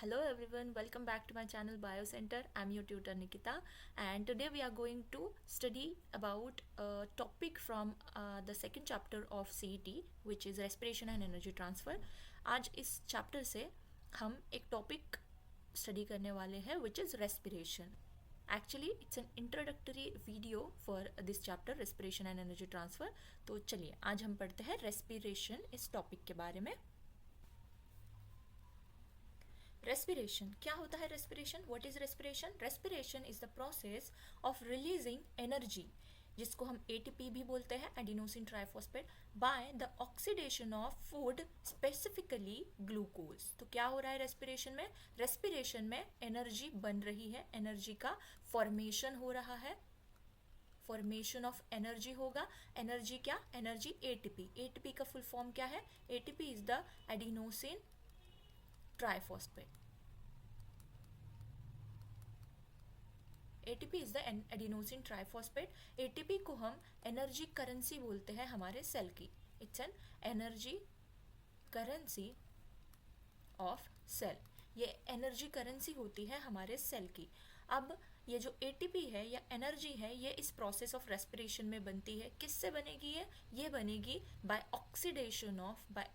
Hello everyone, welcome back to my channel Biocenter. I'm your tutor Nikita, and today we are going to study about a topic from the second chapter of CET, which is respiration and energy transfer. आज इस chapter से हम एक topic study करने वाले हैं which is respiration. Actually it's an introductory video for this chapter respiration and energy transfer. तो चलिए आज हम पढ़ते हैं respiration इस topic के बारे में. रेस्पिरेशन क्या होता है? Respiration, what is respiration? Respiration is the process of releasing energy, जिसको हम एटीपी भी बोलते हैं, adenosine triphosphate, by the oxidation of food, specifically glucose. तो क्या हो रहा है रेस्पिरेशन में? रेस्पिरेशन में एनर्जी बन रही है, एनर्जी का फॉर्मेशन हो रहा है, फॉर्मेशन ऑफ एनर्जी होगा. एनर्जी क्या? Energy ATP. एटीपी का फुल फॉर्म क्या है? ATP is the adenosine triphosphate. ATP is the adenosine triphosphate. ATP को हम एनर्जी करेंसी बोलते हैं हमारे सेल की. It's an energy currency of cell. ये एनर्जी करेंसी होती है हमारे सेल की. अब ये जो एटीपी है या एनर्जी है, ये इस प्रोसेस ऑफ रेस्पिरेशन में बनती है. किससे बनेगी ये बनेगी by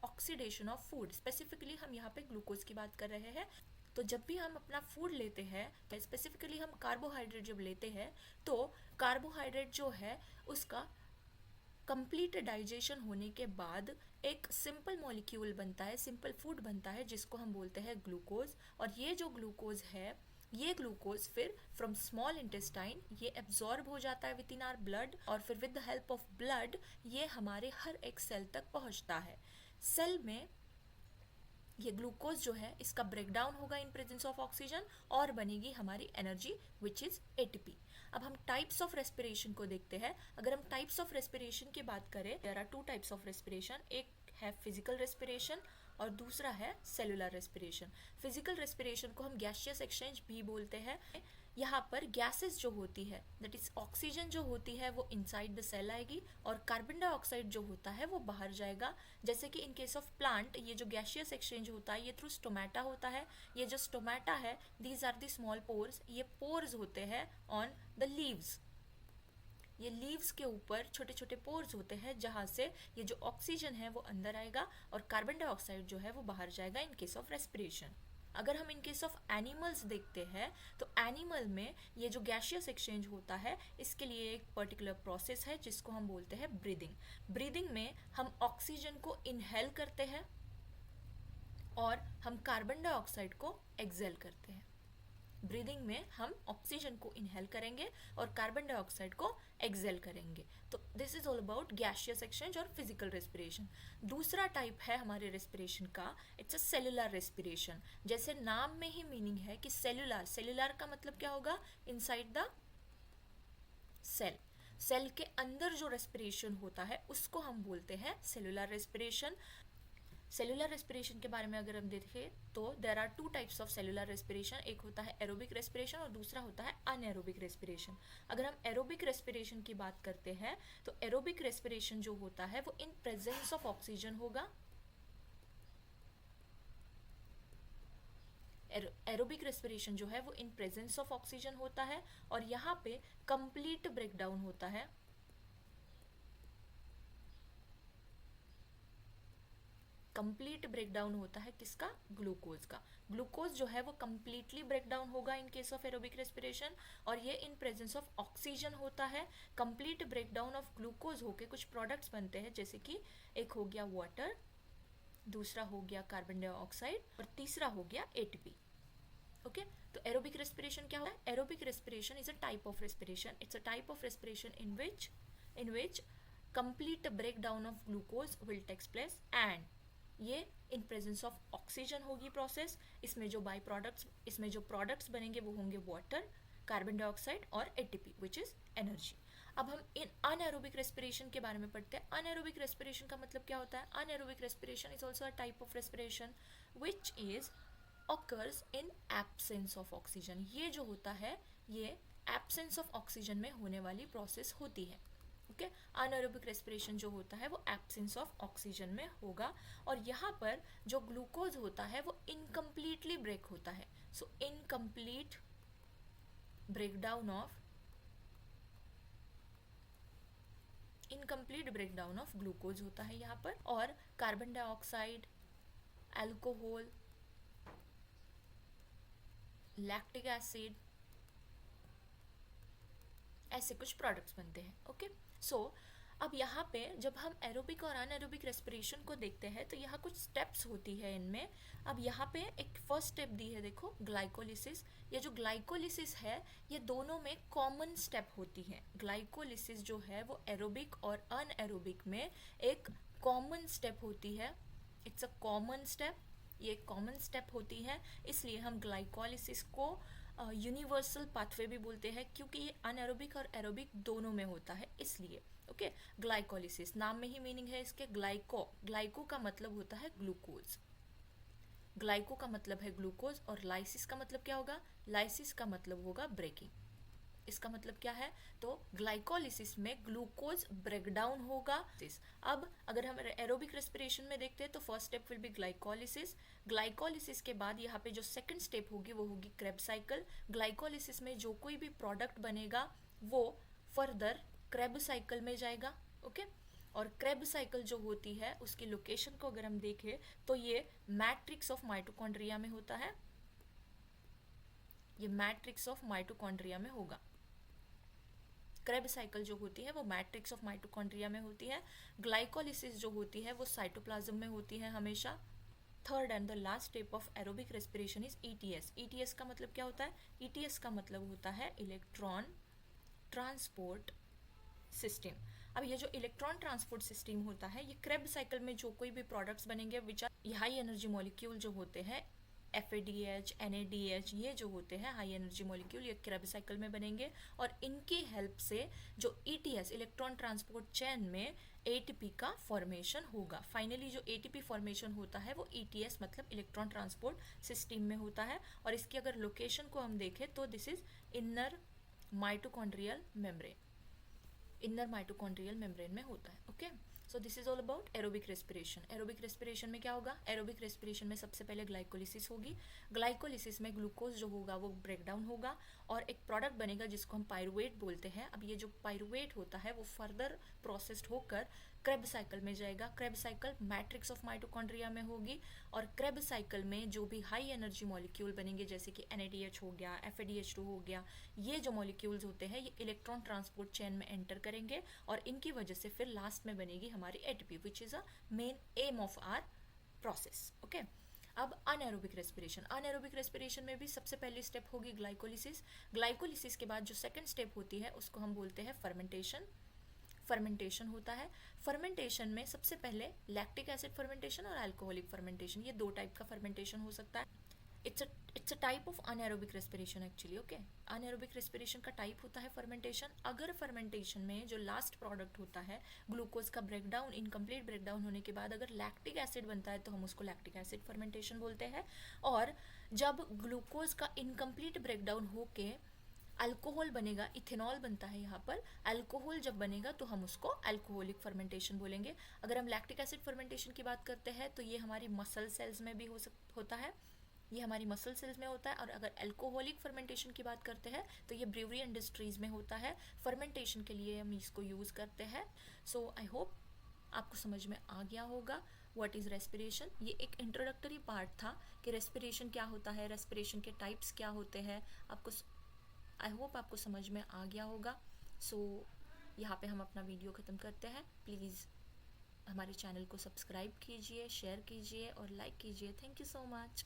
oxidation of food. Specifically हम यहाँ पे ग्लूकोज की बात कर रहे हैं. तो जब भी हम अपना फूड लेते हैं, स्पेसिफिकली हम कार्बोहाइड्रेट जब लेते हैं, तो कार्बोहाइड्रेट जो है उसका कंप्लीट डाइजेशन होने के बाद एक सिंपल मॉलिक्यूल बनता है, सिंपल फूड बनता है, जिसको हम बोलते हैं ग्लूकोज. और ये जो ग्लूकोज है, ये ग्लूकोज फिर फ्रॉम स्मॉल इंटेस्टाइन ये एब्जॉर्ब हो जाता है विद इन आवर ब्लड, और फिर with the help of blood ये हमारे हर एक सेल तक पहुंचता है. सेल में ये ग्लूकोज जो है इसका ब्रेकडाउन होगा इन प्रेजेंस ऑफ ऑक्सीजन और बनेगी हमारी एनर्जी विच इज एटीपी. अब हम टाइप्स ऑफ रेस्पिरेशन को देखते हैं. अगर हम टाइप्स ऑफ रेस्पिरेशन की बात करें, there are two types of respiration. एक है फिजिकल रेस्पिरेशन और दूसरा है सेलुलर रेस्पिरेशन. फिजिकल रेस्पिरेशन को हम गैसियस एक्सचेंज भी बोलते हैं. यहाँ पर गैसेस जो होती है, दैट इज ऑक्सीजन जो होती है, वो इनसाइड द सेल आएगी और कार्बन डाइऑक्साइड जो होता है वो बाहर जाएगा. जैसे कि इन केस ऑफ प्लांट ये जो गैसियस एक्सचेंज होता है ये थ्रू स्टोमेटा होता है. ये जो स्टोमेटा है, these are the small pores. ये पोर्स होते हैं ऑन द लीव्स. ये लीव्स के ऊपर छोटे छोटे पोर्स होते हैं जहाँ से ये जो ऑक्सीजन है वो अंदर आएगा और कार्बन डाइऑक्साइड जो है वो बाहर जाएगा इन केस ऑफ रेस्पिरेशन. अगर हम इन केस ऑफ एनिमल्स देखते हैं, तो एनिमल में ये जो गैसियस एक्सचेंज होता है, इसके लिए एक पर्टिकुलर प्रोसेस है जिसको हम बोलते हैं ब्रीदिंग. ब्रीदिंग में हम ऑक्सीजन को इनहेल करते हैं और हम कार्बन डाइऑक्साइड को एक्सेल करते हैं. ब्रीदिंग में हम ऑक्सीजन को इनहेल करेंगे और कार्बन डाइऑक्साइड को एक्सेल करेंगे. तो this is all about gaseous exchange और फिजिकल रेस्पिरेशन. दूसरा टाइप है हमारे रेस्पिरेशन का, इट्स अ सेलुलर रेस्पिरेशन. जैसे नाम में ही मीनिंग है कि सेलुलर. सेलुलर का मतलब क्या होगा? Inside the cell. सेल के अंदर जो रेस्पिरेशन होता है उसको हम बोलते हैं सेलुलर रेस्पिरेशन. सेलुलर रेस्पिरेशन के बारे में अगर हम देखें तो there are two types of cellular respiration. एक होता है एरोबिक रेस्पिरेशन और दूसरा होता है अनएरोबिक रेस्पिरेशन. अगर हम एरोबिक रेस्पिरेशन की बात करते हैं तो एरोबिक रेस्पिरेशन जो होता है वो इन प्रेजेंस ऑफ ऑक्सीजन होगा. एरोबिक रेस्पिरेशन जो है वो इन प्रेजेंस ऑफ ऑक्सीजन होता है और यहाँ पे कंप्लीट ब्रेकडाउन होता है. कंप्लीट ब्रेकडाउन होता है किसका? ग्लूकोज का. ग्लूकोज जो है वो कंप्लीटली ब्रेकडाउन होगा in case of aerobic respiration और ये इन प्रेजेंस ऑफ ऑक्सीजन होता है. कंप्लीट ब्रेकडाउन ऑफ ग्लूकोज होके कुछ प्रोडक्ट्स बनते हैं, जैसे कि एक हो गया वाटर, दूसरा हो गया कार्बन डाइऑक्साइड और तीसरा हो गया एटीपी. ओके, तो एरोबिक रेस्पिरेशन क्या होता है? Aerobic respiration is a type of respiration. It's a type of respiration in which complete breakdown of glucose will takes place and ये इन प्रेजेंस ऑफ ऑक्सीजन होगी प्रोसेस. इसमें जो products बनेंगे वो होंगे वाटर, कार्बन डाइऑक्साइड और ATP which is energy. अब हम इन अनएरोबिक रेस्पिरेशन के बारे में पढ़ते हैं. अनएरोबिक रेस्पिरेशन का मतलब क्या होता है? Anaerobic respiration is also a type of respiration which is occurs in absence of oxygen. ये जो होता है ये एब्सेंस ऑफ ऑक्सीजन में होने वाली प्रोसेस होती है. ओके। अनएरोबिक रेस्पिरेशन जो होता है वो एब्सेंस ऑफ ऑक्सीजन में होगा, और यहाँ पर जो ग्लूकोज होता है वो इनकम्प्लीटली ब्रेक होता है। सो इनकम्प्लीट ब्रेकडाउन ऑफ ग्लूकोज होता है यहाँ पर, और carbon dioxide, alcohol, lactic acid, ऐसे कुछ प्रोडक्ट्स बनते हैं। ओके। सो अब यहाँ पे जब हम एरोबिक और अनएरोबिक रेस्पिरेशन को देखते हैं तो यहाँ कुछ स्टेप्स होती है इनमें। अब यहाँ पे एक फर्स्ट स्टेप दी है, देखो, ग्लाइकोलिसिस। ये जो ग्लाइकोलिसिस है ये दोनों में कॉमन स्टेप होती है। ग्लाइकोलिसिस जो है वो एरोबिक और अनएरोबिक में एक कॉमन स्टेप होती है। इट्स अ कॉमन स्टेप, ये एक कॉमन स्टेप होती है, इसलिए हम ग्लाइकोलिसिस को यूनिवर्सल पाथवे भी बोलते हैं, क्योंकि ये अनएरोबिक और एरोबिक दोनों में होता है इसलिए। ओके। ग्लाइकोलिसिस नाम में ही मीनिंग है इसके, ग्लाइको का मतलब होता है ग्लूकोज, ग्लाइको का मतलब है ग्लूकोज, और लाइसिस का मतलब क्या होगा? लाइसिस का मतलब होगा ब्रेकिंग। इसका मतलब क्या है? तो ग्लाइकोलिसिस में ग्लूकोज ब्रेकडाउन होगा। अब अगर हम एरोबिक रेस्पिरेशन में देखते हैं तो first step will be glycolysis. Glycolysis के बाद यहाँ पे जो सेकंड स्टेप होगी वो होगी क्रेब्स साइकिल। ग्लाइकोलिसिस में जो कोई भी प्रोडक्ट बनेगा वो फर्दर क्रेब्स साइकिल में जाएगा। ओके। और क्रेब्स साइकिल जो होती है उसकी लोकेशन को अगर हम देखें तो ये मैट्रिक्स ऑफ माइटोकॉन्ड्रिया में होता है, ये मैट्रिक्स ऑफ माइटोकॉन्ड्रिया में होगा। क्रेब्स साइकिल जो होती है वो मैट्रिक्स ऑफ माइटोकॉन्ड्रिया में होती है। ग्लाइकोलिसिस जो होती है वो साइटोप्लाज्म में होती है हमेशा। Third and the last step of aerobic respiration is ETS. ETS का मतलब क्या होता है? ईटीएस का मतलब होता है इलेक्ट्रॉन ट्रांसपोर्ट सिस्टम। अब ये जो इलेक्ट्रॉन ट्रांसपोर्ट सिस्टम होता है, ये क्रेब्स साइकिल में जो कोई भी प्रोडक्ट्स बनेंगे which are high energy molecule जो होते हैं, FADH, NADH, ये जो होते हैं हाई एनर्जी मॉलिक्यूल, ये क्रेब्स साइकिल में बनेंगे, और इनकी हेल्प से जो ETS इलेक्ट्रॉन ट्रांसपोर्ट चेन में ATP का फॉर्मेशन होगा। फाइनली जो ATP फॉर्मेशन होता है वो ETS मतलब इलेक्ट्रॉन ट्रांसपोर्ट सिस्टम में होता है। और इसकी अगर लोकेशन को हम देखें तो this is inner mitochondrial membrane, inner mitochondrial membrane में होता है। Okay. So this is all about aerobic respiration. Aerobic respiration में क्या होगा? एरोबिक रेस्पिरेशन में सबसे पहले ग्लाइकोलिसिस होगी। ग्लाइकोलिसिस में ग्लूकोज जो होगा वो ब्रेक डाउन होगा और एक प्रोडक्ट बनेगा जिसको हम पायरुवेट बोलते हैं। अब ये जो पायरुवेट होता है वो फर्दर प्रोसेस्ड होकर क्रेब्स साइकिल में जाएगा। Krebs cycle matrix of mitochondria में होगी, और क्रेब्स साइकिल में जो भी हाई एनर्जी मॉलिक्यूल बनेंगे जैसे कि NADH हो गया, FADH2 हो गया, ये जो मॉलिक्यूल्स होते हैं ये इलेक्ट्रॉन ट्रांसपोर्ट चेन में एंटर करेंगे, और इनकी वजह से फिर लास्ट में बनेगी हमारी ATP, which is a main aim of our process. Okay. अब अनएरोबिक रेस्पिरेशन। अनएरोबिक रेस्पिरेशन में भी सबसे पहली स्टेप होगी ग्लाइकोलिसिस। ग्लाइकोलिसिस के बाद जो सेकंड स्टेप होती है उसको हम बोलते हैं फर्मेंटेशन। फर्मेंटेशन होता है। फर्मेंटेशन में सबसे पहले लैक्टिक एसिड फर्मेंटेशन और अल्कोहलिक फर्मेंटेशन, ये दो टाइप का फर्मेंटेशन हो सकता है। It's a type of anaerobic respiration actually. Okay. Anaerobic respiration का टाइप होता है फर्मेंटेशन। अगर फर्मेंटेशन में जो लास्ट प्रोडक्ट होता है ग्लूकोज का ब्रेकडाउन, इनकम्प्लीट ब्रेकडाउन होने के बाद अगर लैक्टिक एसिड बनता है तो हम उसको लैक्टिक एसिड फर्मेंटेशन बोलते हैं। और जब ग्लूकोज का इनकम्प्लीट ब्रेकडाउन होके अल्कोहल बनेगा, इथेनॉल बनता है यहाँ पर, अल्कोहल जब बनेगा तो हम उसको अल्कोहलिक फर्मेंटेशन बोलेंगे। अगर हम लैक्टिक एसिड फर्मेंटेशन की बात करते हैं तो ये हमारी मसल सेल्स में भी होता है, ये हमारी मसल सेल्स में होता है। और अगर अल्कोहलिक फर्मेंटेशन की बात करते हैं तो ये ब्रूअरी इंडस्ट्रीज में होता है। फर्मेंटेशन के लिए हम इसको यूज़ करते हैं। सो आई होप आपको समझ में आ गया होगा व्हाट इज़ रेस्पिरेशन। ये एक इंट्रोडक्टरी पार्ट था कि रेस्पिरेशन क्या होता है, रेस्पिरेशन के टाइप्स क्या होते हैं। आपको आई होप आपको समझ में आ गया होगा। सो यहाँ पे हम अपना वीडियो ख़त्म करते हैं। प्लीज़ हमारे चैनल को सब्सक्राइब कीजिए, शेयर कीजिए और लाइक कीजिए। Thank you so much.